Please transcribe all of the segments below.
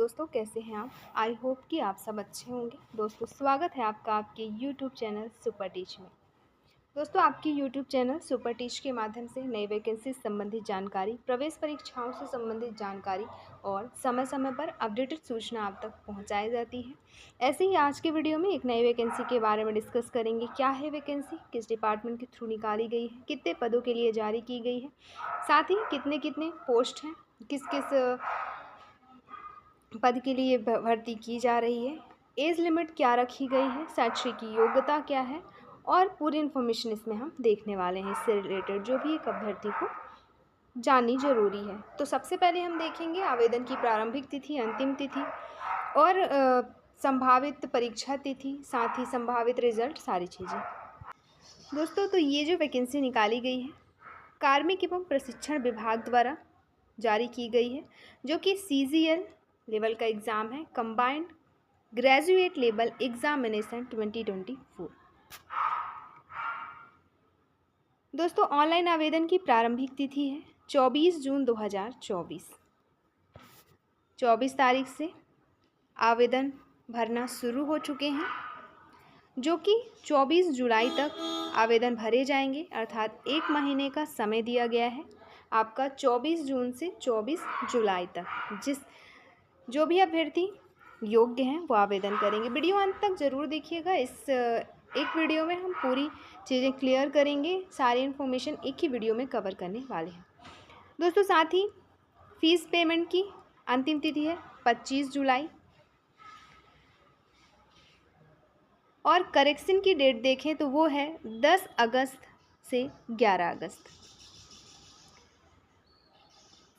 दोस्तों, कैसे हैं आप। आई होप कि आप सब अच्छे होंगे। दोस्तों, स्वागत है आपका आपके यूट्यूब चैनल सुपर टीच में। दोस्तों, आपकी यूट्यूब चैनल सुपर टीच के माध्यम से नई वैकेंसी संबंधित जानकारी, प्रवेश परीक्षाओं से संबंधित जानकारी और समय समय पर अपडेटेड सूचना आप तक पहुंचाई जाती है। ऐसे ही आज के वीडियो में एक नई वैकेंसी के बारे में डिस्कस करेंगे। क्या है वैकेंसी, किस डिपार्टमेंट के थ्रू निकाली गई है, कितने पदों के लिए जारी की गई है, साथ ही कितने कितने पोस्ट हैं, किस किस पद के लिए भर्ती की जा रही है, एज लिमिट क्या रखी गई है, शैक्षिक योग्यता क्या है और पूरी इन्फॉर्मेशन इसमें हम देखने वाले हैं। इससे रिलेटेड जो भी एक अभ्यर्थी को जाननी जरूरी है। तो सबसे पहले हम देखेंगे आवेदन की प्रारंभिक तिथि, अंतिम तिथि और संभावित परीक्षा तिथि, साथ ही संभावित रिजल्ट, सारी चीज़ें। दोस्तों, तो ये जो वैकेंसी निकाली गई है कार्मिक एवं प्रशिक्षण विभाग द्वारा जारी की गई है, जो कि CGL लेवल का एग्ज़ाम है, कंबाइंड ग्रेजुएट लेवल एग्जामिनेशन 2024। दोस्तों, ऑनलाइन आवेदन की प्रारंभिक तिथि है 24 जून 2024। 24 तारीख से आवेदन भरना शुरू हो चुके हैं, जो कि 24 जुलाई तक आवेदन भरे जाएंगे, अर्थात एक महीने का समय दिया गया है आपका 24 जून से 24 जुलाई तक। जो भी अभ्यर्थी योग्य हैं वो आवेदन करेंगे। वीडियो अंत तक ज़रूर देखिएगा। इस एक वीडियो में हम पूरी चीज़ें क्लियर करेंगे, सारी इन्फॉर्मेशन एक ही वीडियो में कवर करने वाले हैं। दोस्तों, साथ ही फीस पेमेंट की अंतिम तिथि है 25 जुलाई और करेक्शन की डेट देखें तो वो है 10 अगस्त से 11 अगस्त।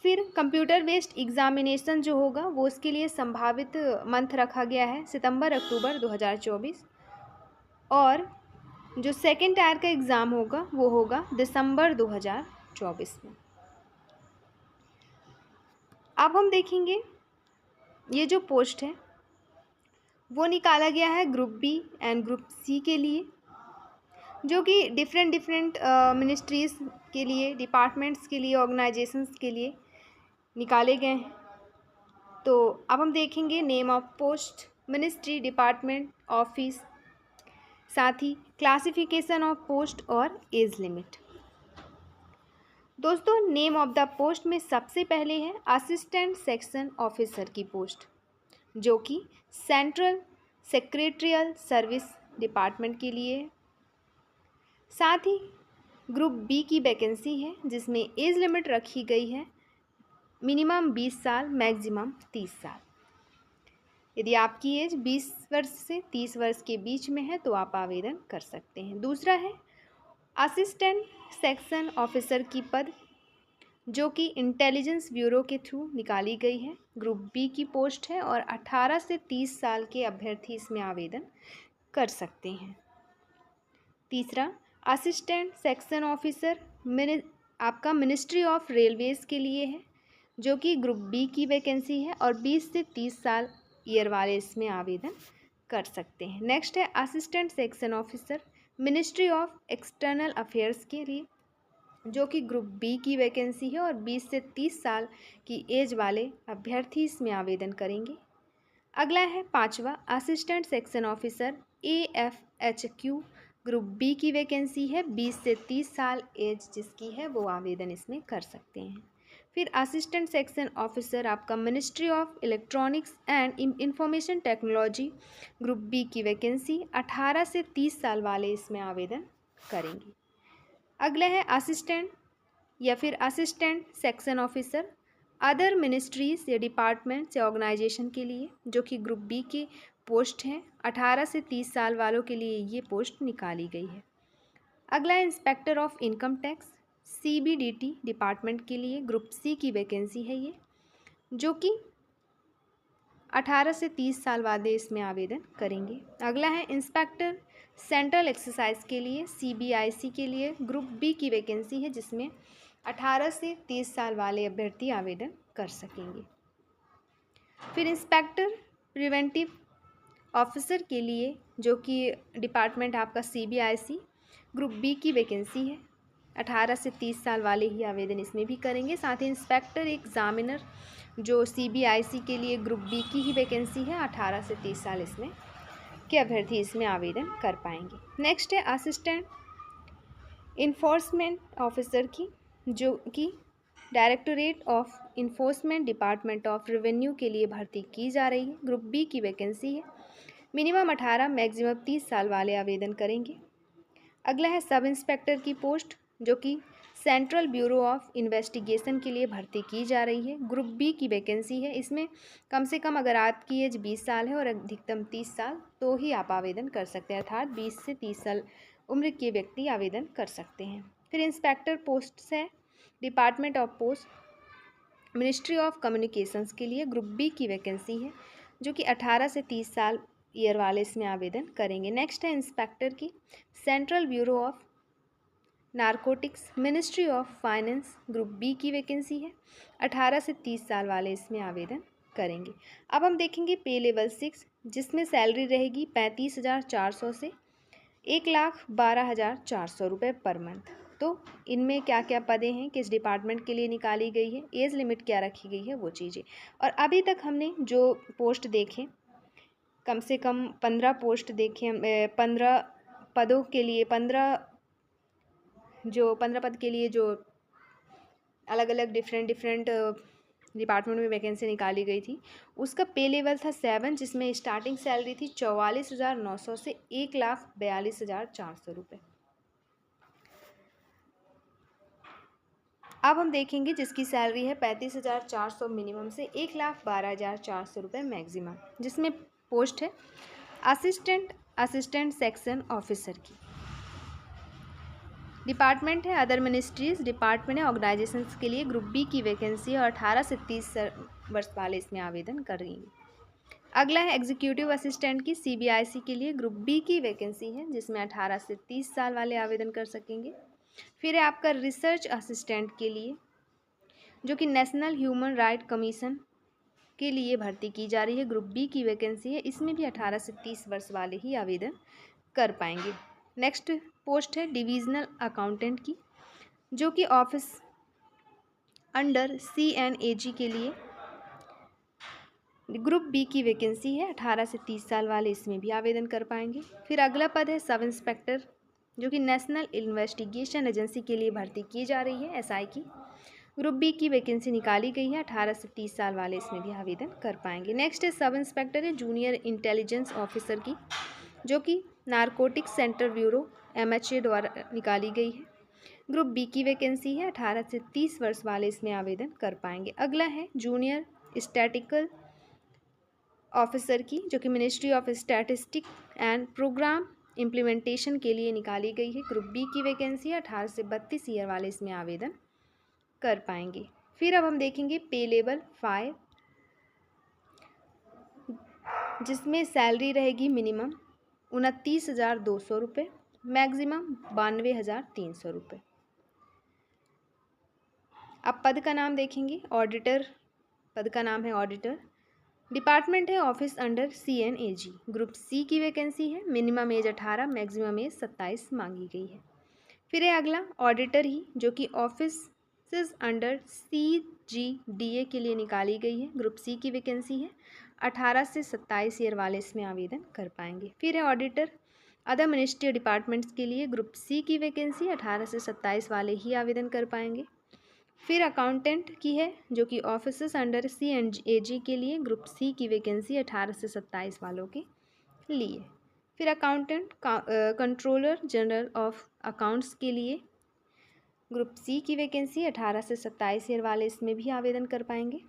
फिर कंप्यूटर बेस्ड एग्ज़ामिनेशन जो होगा वो उसके लिए संभावित मंथ रखा गया है सितंबर अक्टूबर 2024 और जो सेकेंड टायर का एग्ज़ाम होगा वो होगा दिसंबर 2024 में। अब हम देखेंगे ये जो पोस्ट है वो निकाला गया है group B and group C के लिए, जो कि डिफरेंट मिनिस्ट्रीज़ के लिए, डिपार्टमेंट्स के लिए, ऑर्गेनाइजेशंस के लिए निकाले गए हैं। तो अब हम देखेंगे name of post, ministry, department, office, साथ ही क्लासिफिकेशन ऑफ पोस्ट और एज लिमिट। दोस्तों, नेम ऑफ द पोस्ट में सबसे पहले है असिस्टेंट सेक्शन ऑफिसर की पोस्ट, जो कि सेंट्रल सेक्रेटरियल सर्विस डिपार्टमेंट के लिए है। साथ ही ग्रुप बी की वैकेंसी है जिसमें एज लिमिट रखी गई है मिनिमम 20 साल, मैक्सिमम 30 साल। यदि आपकी एज 20 वर्ष से 30 वर्ष के बीच में है तो आप आवेदन कर सकते हैं। दूसरा है असिस्टेंट सेक्शन ऑफिसर की पद, जो कि इंटेलिजेंस ब्यूरो के थ्रू निकाली गई है। ग्रुप बी की पोस्ट है और 18 से 30 साल के अभ्यर्थी इसमें आवेदन कर सकते हैं। तीसरा असिस्टेंट सेक्शन ऑफिसर आपका मिनिस्ट्री ऑफ रेलवेज़ के लिए है, जो कि ग्रुप बी की वैकेंसी है और 20 से 30 साल ईयर वाले इसमें आवेदन कर सकते हैं। नेक्स्ट है assistant section officer ministry of external affairs के लिए, जो कि ग्रुप बी की वैकेंसी है और 20 से 30 साल की एज वाले अभ्यर्थी इसमें आवेदन करेंगे। अगला है पांचवा assistant section officer AFHQ, group B की वैकेंसी है, 20 से 30 साल एज जिसकी है वो आवेदन इसमें कर सकते हैं। फिर असिस्टेंट सेक्शन ऑफिसर आपका ministry of electronics and information technology, group B की वैकेंसी, 18 से 30 साल वाले इसमें आवेदन करेंगे। अगला है असिस्टेंट या फिर assistant section officer other ministries या डिपार्टमेंट्स या ऑर्गेनाइजेशन के लिए, जो कि ग्रुप बी की पोस्ट हैं। 18 से 30 साल वालों के लिए ये पोस्ट निकाली गई है। अगला है inspector of income tax CBDT department के लिए, ग्रुप सी की वैकेंसी है ये, जो कि 18 से 30 साल वाले इसमें आवेदन करेंगे। अगला है इंस्पेक्टर सेंट्रल एक्सरसाइज के लिए CBIC के लिए, ग्रुप बी की वैकेंसी है जिसमें 18 से 30 साल वाले अभ्यर्थी आवेदन कर सकेंगे। फिर इंस्पेक्टर प्रिवेंटिव ऑफिसर के लिए, जो कि डिपार्टमेंट आपका CBIC, ग्रुप बी की वैकेंसी है, 18 से 30 साल वाले ही आवेदन इसमें भी करेंगे। साथ ही इंस्पेक्टर एग्जामिनर जो CBIC के लिए ग्रुप बी की ही वैकेंसी है, 18 से 30 साल इसमें के अभ्यर्थी इसमें आवेदन कर पाएंगे। नेक्स्ट है असिस्टेंट इन्फोर्समेंट ऑफिसर की, जो कि directorate of enforcement department of revenue के लिए भर्ती की जा रही है। ग्रुप बी की वैकेंसी है। मिनिमम 18 मैक्सिमम 30 साल वाले आवेदन करेंगे। अगला है सब इंस्पेक्टर की पोस्ट, जो कि सेंट्रल ब्यूरो ऑफ इन्वेस्टिगेशन के लिए भर्ती की जा रही है। ग्रुप बी की वैकेंसी है। इसमें कम से कम अगर आपकी एज 20 साल है और अधिकतम 30 साल तो ही आप आवेदन कर सकते हैं, अर्थात 20 से 30 साल उम्र के व्यक्ति आवेदन कर सकते हैं। फिर इंस्पेक्टर पोस्ट है department of post ministry of communications के लिए। ग्रुप बी की वैकेंसी है, जो कि 18 से 30 साल ईयर वाले इसमें आवेदन करेंगे। नेक्स्ट है इंस्पेक्टर की central bureau of narcotics ministry of finance. Group B की वैकेंसी है। 18 से 30 साल वाले इसमें आवेदन करेंगे। अब हम देखेंगे पे लेवल 6, जिसमें सैलरी रहेगी 35,400 से 1,12,400 रुपये पर मंथ। तो इनमें क्या क्या पदें हैं, किस डिपार्टमेंट के लिए निकाली गई है, एज लिमिट क्या रखी गई है, वो चीज़ें। और अभी तक हमने जो पोस्ट देखे, कम से कम 15 पोस्ट देखे, 15 पदों के लिए 15 पद के लिए जो अलग अलग डिफरेंट डिपार्टमेंट में वैकेंसी निकाली गई थी, उसका पे लेवल था 7, जिसमें स्टार्टिंग सैलरी थी 44,900 से 1,42,400 रुपये। अब हम देखेंगे जिसकी सैलरी है 35,400 मिनिमम से 1,12,400 रुपये मैक्सिमम, जिसमें पोस्ट है असिस्टेंट सेक्शन ऑफिसर की। डिपार्टमेंट है अदर मिनिस्ट्रीज, डिपार्टमेंट है ऑर्गेनाइजेशंस के लिए। ग्रुप बी की वैकेंसी है और 18 से 30 वर्ष वाले इसमें आवेदन करेंगे। अगला है एग्जीक्यूटिव असिस्टेंट की, CBIC के लिए। ग्रुप बी की वैकेंसी है, जिसमें 18 से 30 साल वाले आवेदन कर सकेंगे। फिर है आपका रिसर्च असिस्टेंट के लिए, जो कि नेशनल ह्यूमन राइट कमीशन के लिए भर्ती की जा रही है। ग्रुप बी की वैकेंसी है। इसमें भी 18 से 30 वर्ष वाले ही आवेदन कर पाएंगे। नेक्स्ट पोस्ट है डिविजनल अकाउंटेंट की, जो कि ऑफिस अंडर CNAG के लिए। ग्रुप बी की वैकेंसी है। 18 से 30 साल वाले इसमें भी आवेदन कर पाएंगे। फिर अगला पद है सब इंस्पेक्टर, जो कि नेशनल इन्वेस्टिगेशन एजेंसी के लिए भर्ती की जा रही है, SI की। ग्रुप बी की वैकेंसी निकाली गई है। 18 से 30 साल वाले इसमें भी आवेदन कर पाएंगे। नेक्स्ट है सब इंस्पेक्टर है जूनियर इंटेलिजेंस ऑफिसर की, जो कि नारकोटिक्स सेंटर ब्यूरो MHA द्वारा निकाली गई है। ग्रुप बी की वैकेंसी है। 18 से 30 वर्ष वाले इसमें आवेदन कर पाएंगे। अगला है जूनियर स्टैटिकल ऑफिसर की, जो कि ministry of statistic and programme implementation के लिए निकाली गई है। ग्रुप बी की वैकेंसी है। 18 से 32 ईयर वाले इसमें आवेदन कर पाएंगे। फिर अब हम देखेंगे पे लेवल 5, जिसमें सैलरी रहेगी मिनिमम 29,200 रुपये, मैक्सिमम 92,300 रुपये। अब पद का नाम देखेंगे, ऑडिटर पद का नाम है ऑडिटर। डिपार्टमेंट है office under CNAG। Group C की वैकेंसी है। मिनिमम एज 18, मैक्सिमम एज 27 मांगी गई है। फिर है अगला ऑडिटर ही, जो कि ऑफिस अंडर CGDA के लिए निकाली गई है। ग्रुप सी की वैकेंसी है। 18 से 27 ईयर वाले इसमें आवेदन कर पाएंगे। फिर है ऑडिटर अदर मिनिस्ट्री डिपार्टमेंट्स के लिए। ग्रुप सी की वैकेंसी 18 से 27 वाले ही आवेदन कर पाएंगे। फिर अकाउंटेंट की है, जो कि ऑफिस अंडर CNAG के लिए। ग्रुप सी की वैकेंसी 18 से 27 वालों के लिए। फिर accountant controller general of accounts के लिए। ग्रुप सी की वैकेंसी 18 से 27 ईयर वाले इसमें भी आवेदन कर पाएंगे।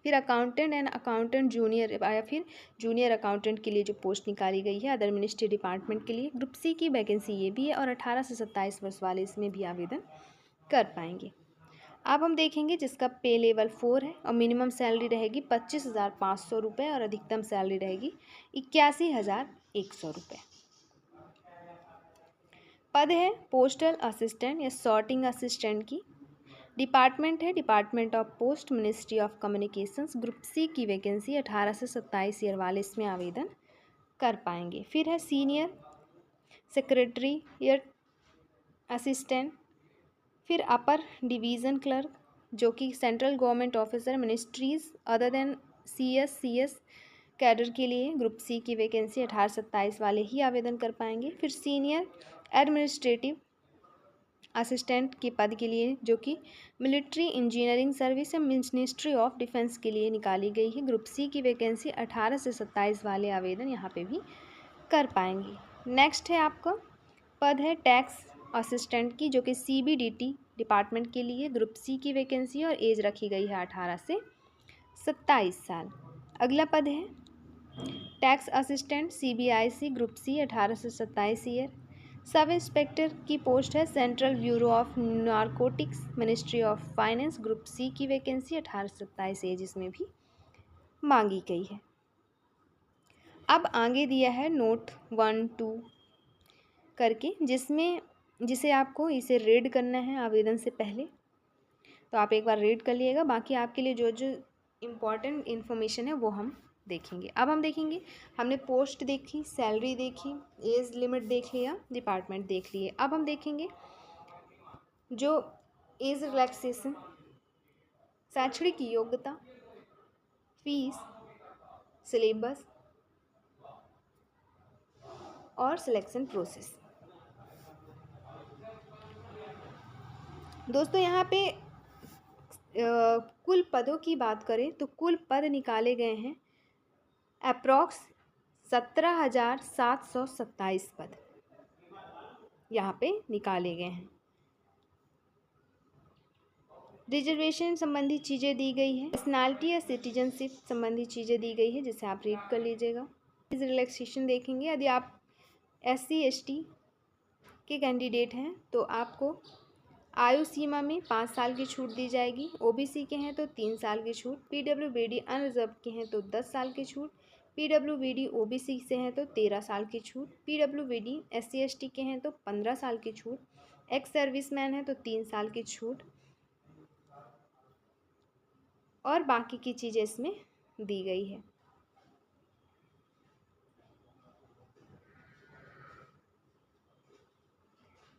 फिर अकाउंटेंट एंड अकाउंटेंट जूनियर या फिर जूनियर अकाउंटेंट के लिए जो पोस्ट निकाली गई है अदर मिनिस्ट्री डिपार्टमेंट के लिए। ग्रुप सी की वैकेंसी ये भी है और 18 से 27 वर्ष वाले इसमें भी आवेदन कर पाएंगे। अब हम देखेंगे जिसका पे लेवल 4 है और मिनिमम सैलरी रहेगी 25,500 रुपये और अधिकतम सैलरी रहेगी 81,100 रुपये। पद है पोस्टल असिस्टेंट या सॉर्टिंग असिस्टेंट की। डिपार्टमेंट है department of post ministry of communications. Group C की वैकेंसी 18 से 27 ईयर वाले इसमें आवेदन कर पाएंगे। फिर है सीनियर सेक्रेटरी या असिस्टेंट फिर अपर डिवीज़न क्लर्क जो कि central government officer ministries other than CS cadre के लिए ग्रुप सी की वैकेंसी 1827 वाले ही आवेदन कर पाएंगे। फिर सीनियर एडमिनिस्ट्रेटिव असिस्टेंट के पद के लिए जो कि मिलिट्री इंजीनियरिंग सर्विस या मिनिस्ट्री ऑफ डिफेंस के लिए निकाली गई है, ग्रुप सी की वैकेंसी 18 से 27 वाले आवेदन यहाँ पे भी कर पाएंगे। नेक्स्ट है आपका पद है टैक्स असिस्टेंट की जो कि CBDT डिपार्टमेंट के लिए ग्रुप सी की वैकेंसी और एज रखी गई है 18 से 27 साल। अगला पद है tax assistant CBIC group C 18 से 27 ईयर। सब इंस्पेक्टर की पोस्ट है central bureau of narcotics ministry of finance group C की वैकेंसी 18 से 27 एज इसमें भी मांगी गई है। अब आगे दिया है नोट 1, 2 करके जिसे आपको इसे रीड करना है आवेदन से पहले, तो आप एक बार रीड कर लिएगा। बाकी आपके लिए जो जो इम्पोर्टेंट इन्फॉर्मेशन है वो हम देखेंगे। अब हम देखेंगे, हमने पोस्ट देखी, सैलरी देखी, एज लिमिट देख लिया, डिपार्टमेंट देख लिए। अब हम देखेंगे जो एज रिलैक्सेशन, शैक्षणिक योग्यता, फीस, सिलेबस और सिलेक्शन प्रोसेस। दोस्तों यहाँ पे कुल पदों की बात करें तो कुल पद निकाले गए हैं अप्रॉक्स 17,727 पद यहाँ पे निकाले गए हैं। रिजर्वेशन संबंधी चीज़ें दी गई हैं, पर्सनालिटी या सिटीजनशिप संबंधी चीज़ें दी गई है जिसे आप रीड कर लीजिएगा। इस रिलैक्सेशन देखेंगे, यदि आप SC ST के कैंडिडेट हैं तो आपको आयु सीमा में 5 साल की छूट दी जाएगी। OBC के हैं तो 3 साल की छूट, PWBD अनरिजर्व के हैं तो 10 साल की छूट, PWBD OBC से हैं तो 13 साल की छूट, PWBD SC ST के हैं तो 15 साल की छूट, एक्स सर्विसमैन है तो 3 साल की छूट और बाकी की चीज़ें इसमें दी गई है।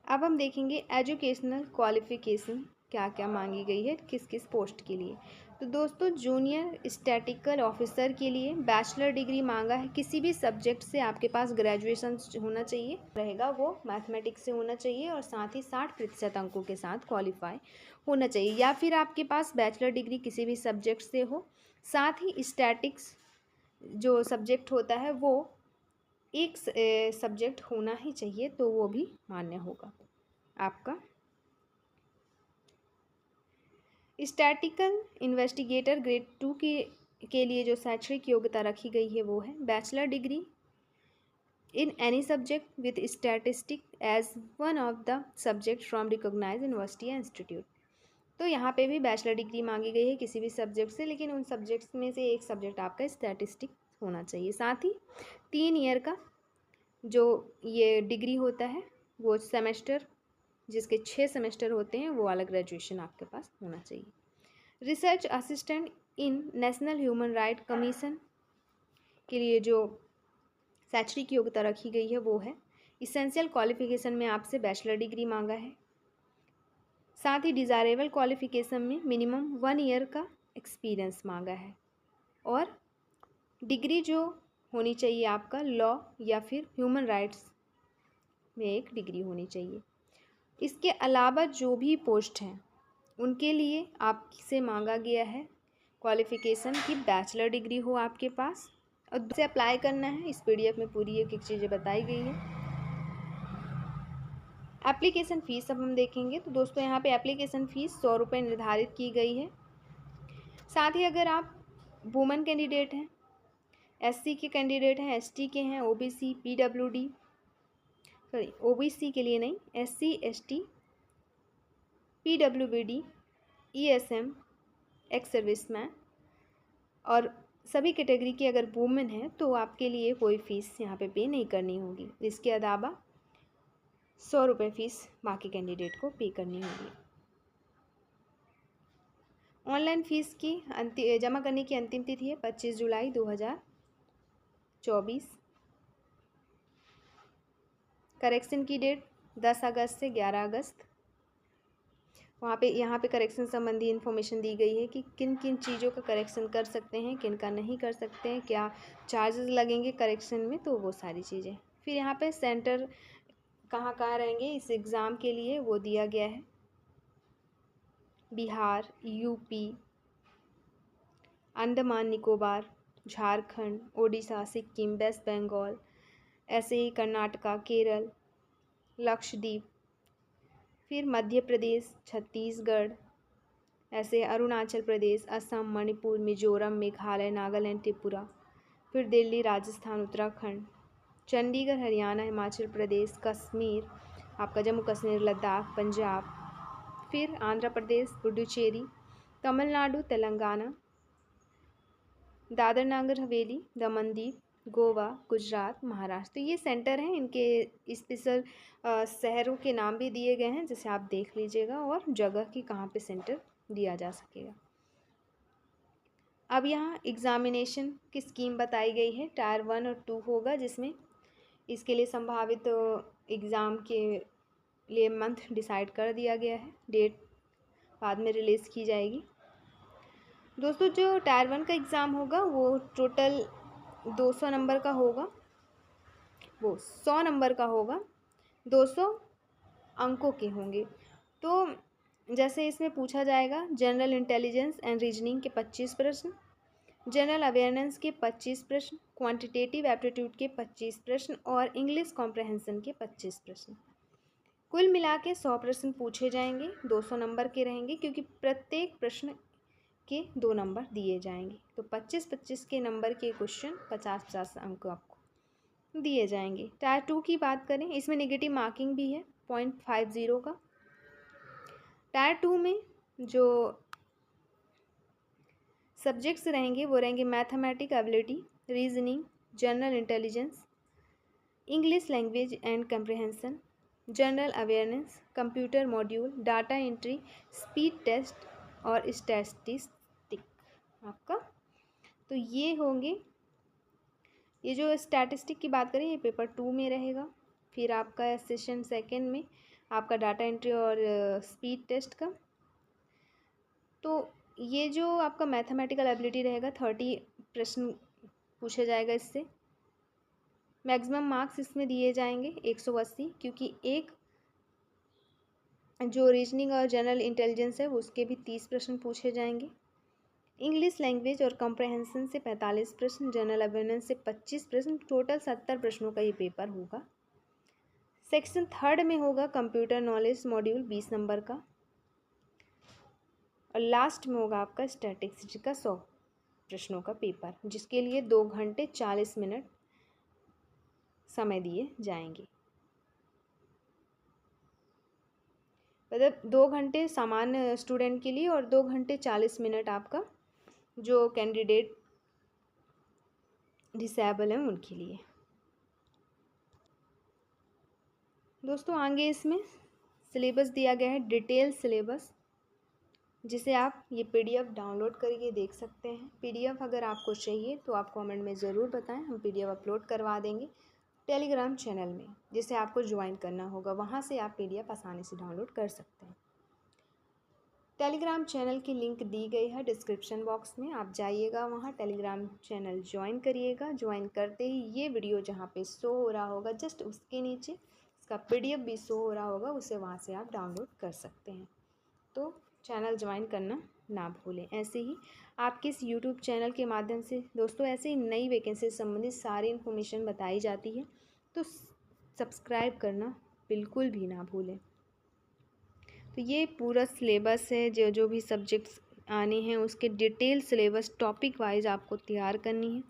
अब हम देखेंगे एजुकेशनल क्वालिफ़िकेशन क्या क्या मांगी गई है किस किस पोस्ट के लिए। तो दोस्तों जूनियर स्टैटिकल ऑफिसर के लिए बैचलर डिग्री मांगा है। किसी भी सब्जेक्ट से आपके पास ग्रेजुएशन होना चाहिए रहेगा, वो मैथमेटिक्स से होना चाहिए और साथ ही 60% अंकों के साथ क्वालिफाई होना चाहिए, या फिर आपके पास बैचलर डिग्री किसी भी सब्जेक्ट से हो। साथ ही स्टैटिक्स जो सब्जेक्ट होता है वो एक सब्जेक्ट होना ही चाहिए, तो वो भी मान्य होगा आपका। स्टैटिकल इन्वेस्टिगेटर ग्रेड 2 के लिए जो शैक्षणिक योग्यता रखी गई है वो है bachelor degree in any subject with statistic as one of the subject from recognise university या इंस्टीट्यूट। तो यहाँ पे भी बैचलर डिग्री मांगी गई है किसी भी सब्जेक्ट से, लेकिन उन सब्जेक्ट्स में से एक सब्जेक्ट आपका स्टैटिस्टिक होना चाहिए। साथ ही 3 ईयर का जो ये डिग्री होता है वो सेमेस्टर, जिसके 6 सेमेस्टर होते हैं, वो वाला ग्रेजुएशन आपके पास होना चाहिए। Research assistant in national human right commission के लिए जो शैक्षणिक योग्यता रखी गई है वो है इसेंशियल क्वालिफिकेशन में आपसे बैचलर डिग्री मांगा है। साथ ही डिज़ायरेबल क्वालिफिकेशन में मिनिमम 1 ईयर का एक्सपीरियंस मांगा है और डिग्री जो होनी चाहिए आपका लॉ या फिर ह्यूमन राइट्स में एक डिग्री होनी चाहिए। इसके अलावा जो भी पोस्ट हैं उनके लिए आपसे मांगा गया है क्वालिफ़िकेशन की बैचलर डिग्री हो आपके पास और से अप्लाई करना है। इस PDF में पूरी एक एक चीज़ें बताई गई है। एप्लीकेशन फ़ीस अब हम देखेंगे। तो दोस्तों यहाँ पे एप्लीकेशन फ़ीस 100 रुपये निर्धारित की गई है। साथ ही अगर आप वुमेन कैंडिडेट हैं, SC के कैंडिडेट हैं, ST के हैं, OBC PWD OBC के लिए नहीं, SC ST PWBD ESM ex serviceman और सभी कैटेगरी की अगर वुमेन है तो आपके लिए कोई फ़ीस यहाँ पे नहीं करनी होगी। इसके अलावा 100 रुपये फ़ीस बाकी कैंडिडेट को पे करनी होगी। ऑनलाइन फ़ीस की जमा करने की अंतिम तिथि है 25 जुलाई 2024। करेक्शन की डेट 10 अगस्त से 11 अगस्त। यहाँ पे करेक्शन संबंधी इन्फॉर्मेशन दी गई है कि किन किन चीज़ों का करेक्शन कर सकते हैं, किन का नहीं कर सकते हैं, क्या चार्जेस लगेंगे करेक्शन में, तो वो सारी चीज़ें। फिर यहाँ पे सेंटर कहाँ कहाँ रहेंगे इस एग्ज़ाम के लिए वो दिया गया है। बिहार, यूपी, अंडमान निकोबार, झारखंड, ओडिशा, सिक्किम, वेस्ट बंगाल, ऐसे ही कर्नाटका, केरल, लक्षद्वीप, फिर मध्य प्रदेश, छत्तीसगढ़, ऐसे अरुणाचल प्रदेश, असम, मणिपुर, मिजोरम, मेघालय, नागालैंड, त्रिपुरा, फिर दिल्ली, राजस्थान, उत्तराखंड, चंडीगढ़, हरियाणा, हिमाचल प्रदेश, कश्मीर, आपका जम्मू कश्मीर, लद्दाख, पंजाब, फिर आंध्र प्रदेश, पुडुचेरी, तमिलनाडु, तेलंगाना, दादर नगर हवेली, दमन दीव, गोवा, गुजरात, महाराष्ट्र। तो ये सेंटर हैं, इनके स्पेशल शहरों के नाम भी दिए गए हैं, जैसे आप देख लीजिएगा, और जगह की कहाँ पे सेंटर दिया जा सकेगा। अब यहाँ एग्ज़ामिनेशन की स्कीम बताई गई है। टायर 1 और 2 होगा, जिसमें इसके लिए संभावित एग्ज़ाम के लिए मंथ डिसाइड कर दिया गया है, डेट बाद में रिलीज़ की जाएगी। दोस्तों, जो टायर 1 का एग्ज़ाम होगा वो टोटल 200 नंबर का होगा, वो 100 नंबर का होगा, 200 अंकों के होंगे। तो जैसे इसमें पूछा जाएगा जनरल इंटेलिजेंस एंड रीजनिंग के 25 प्रश्न, जनरल अवेयरनेस के 25 प्रश्न, क्वांटिटेटिव एप्टीट्यूड के 25 प्रश्न और इंग्लिश कॉम्प्रहेंशन के 25 प्रश्न। कुल मिला के 100 प्रश्न पूछे जाएंगे, 200 नंबर के रहेंगे, क्योंकि प्रत्येक प्रश्न के 2 नंबर दिए जाएंगे। तो 25-25 के नंबर के क्वेश्चन 50-50 अंक आपको दिए जाएंगे। टायर 2 की बात करें, इसमें नेगेटिव मार्किंग भी है 0.50 का। टायर 2 में जो सब्जेक्ट्स रहेंगे वो रहेंगे mathematic ability, reasoning, general intelligence, English language and comprehension, general awareness, computer module, data entry, speed test और स्टैटिस्टिक आपका। तो ये होंगे, ये जो स्टैटिस्टिक की बात करें ये पेपर 2 में रहेगा। फिर आपका सेशन 2 में आपका डाटा एंट्री और स्पीड टेस्ट का। तो ये जो आपका मैथमेटिकल एबिलिटी रहेगा 30 प्रश्न पूछा जाएगा, इससे मैक्सिमम मार्क्स इसमें दिए जाएंगे 180, क्योंकि एक जो रीजनिंग और जनरल इंटेलिजेंस है उसके भी 30 प्रश्न पूछे जाएंगे। इंग्लिश लैंग्वेज और कॉम्प्रहेंशन से 45 प्रश्न, जनरल अवेयरनेस से 25 प्रश्न, टोटल 70 प्रश्नों का ये पेपर होगा। सेक्शन 3 में होगा कंप्यूटर नॉलेज मॉड्यूल 20 नंबर का, और लास्ट में होगा आपका स्टैटिस्टिक्स का 100 प्रश्नों का पेपर, जिसके लिए 2 घंटे 40 मिनट समय दिए जाएंगे। मतलब 2 घंटे सामान्य स्टूडेंट के लिए और 2 घंटे 40 मिनट आपका जो कैंडिडेट डिसेबल हैं उनके लिए। दोस्तों, आगे इसमें सिलेबस दिया गया है, डिटेल सिलेबस, जिसे आप ये पीडीएफ डाउनलोड करके देख सकते हैं। पीडीएफ अगर आपको चाहिए तो आप कमेंट में ज़रूर बताएं, हम पीडीएफ अपलोड करवा देंगे टेलीग्राम चैनल में, जिसे आपको ज्वाइन करना होगा। वहाँ से आप पीडीएफ आसानी से डाउनलोड कर सकते हैं। टेलीग्राम चैनल की लिंक दी गई है डिस्क्रिप्शन बॉक्स में, आप जाइएगा वहाँ टेलीग्राम चैनल ज्वाइन करिएगा। ज्वाइन करते ही ये वीडियो जहाँ पे शो हो रहा होगा जस्ट उसके नीचे इसका पीडीएफ भी शो हो रहा होगा, उसे वहाँ से आप डाउनलोड कर सकते हैं। तो चैनल ज्वाइन करना ना भूलें। ऐसे ही आपके इस यूट्यूब चैनल के माध्यम से दोस्तों ऐसे ही नई वैकेंसी से संबंधित सारी इन्फॉर्मेशन बताई जाती है, तो सब्सक्राइब करना बिल्कुल भी ना भूलें। तो ये पूरा सिलेबस है, जो जो भी सब्जेक्ट्स आने हैं उसके डिटेल सिलेबस टॉपिक वाइज आपको तैयार करनी है,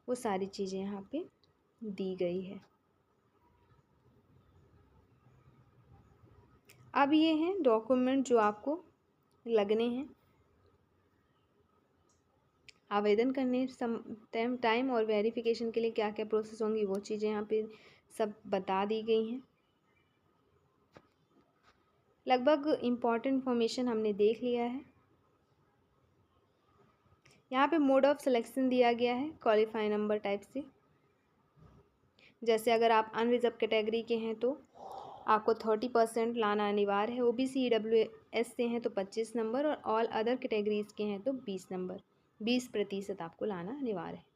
वो सारी चीज़ें यहाँ पे दी गई है। अब ये हैं डॉक्यूमेंट जो आपको लगने हैं आवेदन करने टाइम और वेरिफिकेशन के लिए क्या क्या प्रोसेस होंगी, वो चीज़ें यहाँ पे सब बता दी गई हैं। लगभग इम्पॉर्टेंट इन्फॉर्मेशन हमने देख लिया है। यहाँ पे मोड ऑफ सिलेक्शन दिया गया है क्वालिफाई नंबर टाइप से। जैसे अगर आप अनरिजर्व कैटेगरी के हैं तो आपको 30% लाना अनिवार्य है। ओबीसी ईडब्ल्यूएस से हैं तो 25 नंबर और ऑल अदर कैटेगरीज के हैं तो 20 नंबर, 20% आपको लाना अनिवार्य है।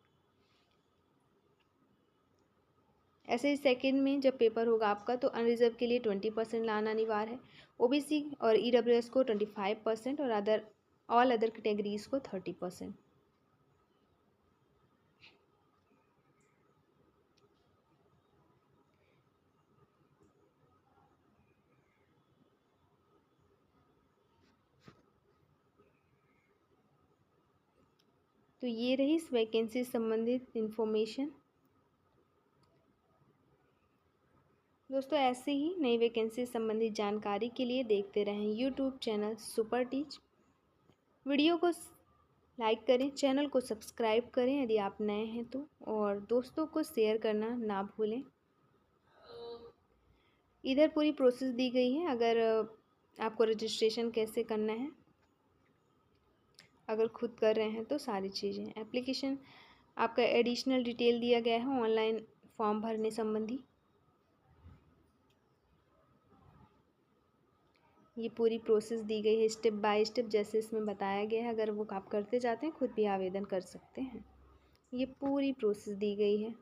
ऐसे ही सेकंड में जब पेपर होगा आपका तो अनरिजर्व के लिए 20% लाना अनिवार्य है। ओबीसी और ईडब्ल्यूएस को 25% और ऑल अदर कैटेगरीज को 30%। तो ये रही इस वैकेंसी संबंधित इंफॉर्मेशन। दोस्तों ऐसे ही नई वैकेंसी संबंधित जानकारी के लिए देखते रहें YouTube channel super teach. Video को लाइक करें, चैनल को सब्सक्राइब करें यदि आप नए हैं तो, और दोस्तों को शेयर करना ना भूलें। इधर पूरी प्रोसेस दी गई है, अगर आपको रजिस्ट्रेशन कैसे करना है, अगर खुद कर रहे हैं तो सारी चीज़ें। एप्लीकेशन आपका एडिशनल डिटेल दिया गया है ऑनलाइन फॉर्म भरने संबंधी। ये पूरी प्रोसेस दी गई है स्टेप बाय स्टेप, जैसे इसमें बताया गया है। अगर वो आप करते जाते हैं खुद भी आवेदन कर सकते हैं। ये पूरी प्रोसेस दी गई है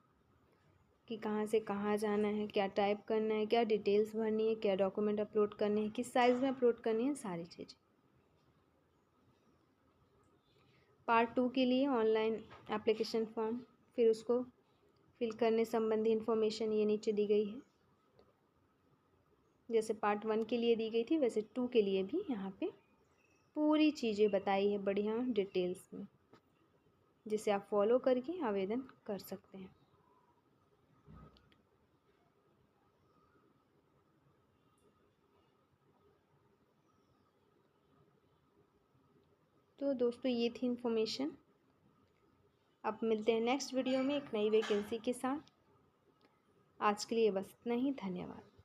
कि कहाँ से कहाँ जाना है, क्या टाइप करना है, क्या डिटेल्स भरनी है, क्या डॉक्यूमेंट अपलोड करने हैं, किस साइज़ में अपलोड करनी है, सारी चीज़ें। पार्ट 2 के लिए ऑनलाइन एप्लीकेशन फॉर्म, फिर उसको फिल करने संबंधी इन्फॉर्मेशन ये नीचे दी गई है। जैसे पार्ट 1 के लिए दी गई थी वैसे 2 के लिए भी यहाँ पे पूरी चीज़ें बताई है बढ़िया डिटेल्स में, जिसे आप फॉलो करके आवेदन कर सकते हैं। तो दोस्तों ये थी इन्फॉर्मेशन। अब मिलते हैं नेक्स्ट वीडियो में एक नई वैकेंसी के साथ। आज के लिए बस इतना ही। धन्यवाद।